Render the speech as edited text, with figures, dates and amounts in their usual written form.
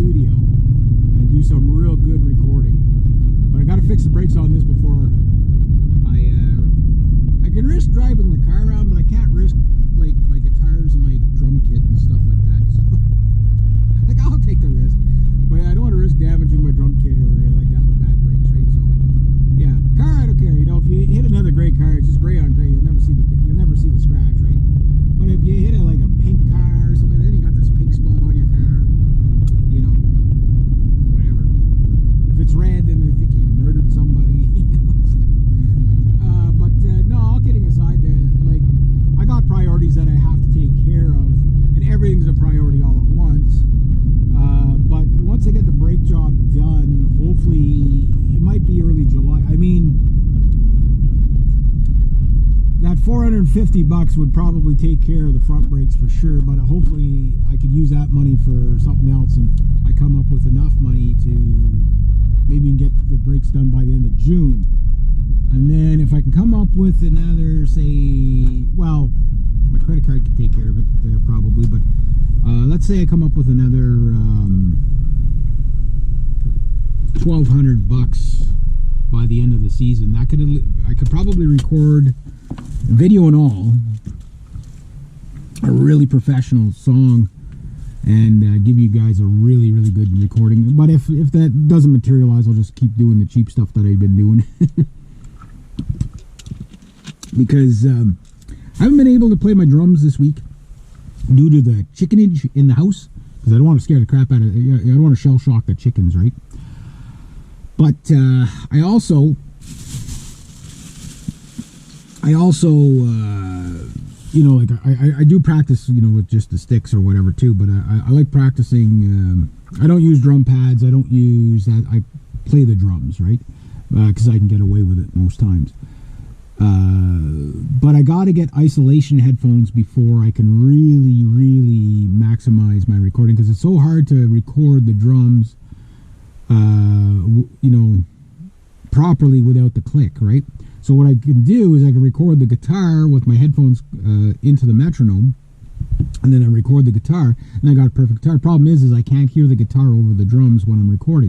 studio and do some real good recording. But I got to fix the brakes on this before I can risk driving the car around, but I can't risk like my guitars and my drum kit and stuff like that. So like I'll take the risk, but I don't want to risk damaging my drum kit or like that with bad brakes, right? So yeah, car I don't care. You know, if you hit another gray car, it's just gray on gray. You'll never see the scratch, right? But if you hit it like a pink car or something, then you got this pink spot on your car. You know, whatever. If it's red, then they think you murdered somebody. No, all kidding aside, like I got priorities that I have to take care of, and everything's a priority all at once. But once I get the brake job done, hopefully it might be early July. I mean, that $450 would probably take care of the front brakes for sure, but hopefully I could use that money for something else, and I come up with enough money to maybe get the brakes done by the end of June. And then if I can come up with another, say, well, my credit card could take care of it probably, but let's say I come up with another $1,200 by the end of the season. I could probably record video and all a really professional song and give you guys a really, really good recording. But if that doesn't materialize, I'll just keep doing the cheap stuff that I've been doing. Because I haven't been able to play my drums this week due to the chickenage in the house, because I don't want to scare the crap out of I don't want to shell shock the chickens, right? But I also you know, like I do practice, you know, with just the sticks or whatever too, but I like practicing. I don't use drum pads, I don't use that. I play the drums, right? Because I can get away with it most times. But I got to get isolation headphones before I can really, really maximize my recording, because it's so hard to record the drums, you know, properly without the click, right? So what I can do is I can record the guitar with my headphones into the metronome, and then I record the guitar, and I got a perfect guitar. Problem is I can't hear the guitar over the drums when I'm recording.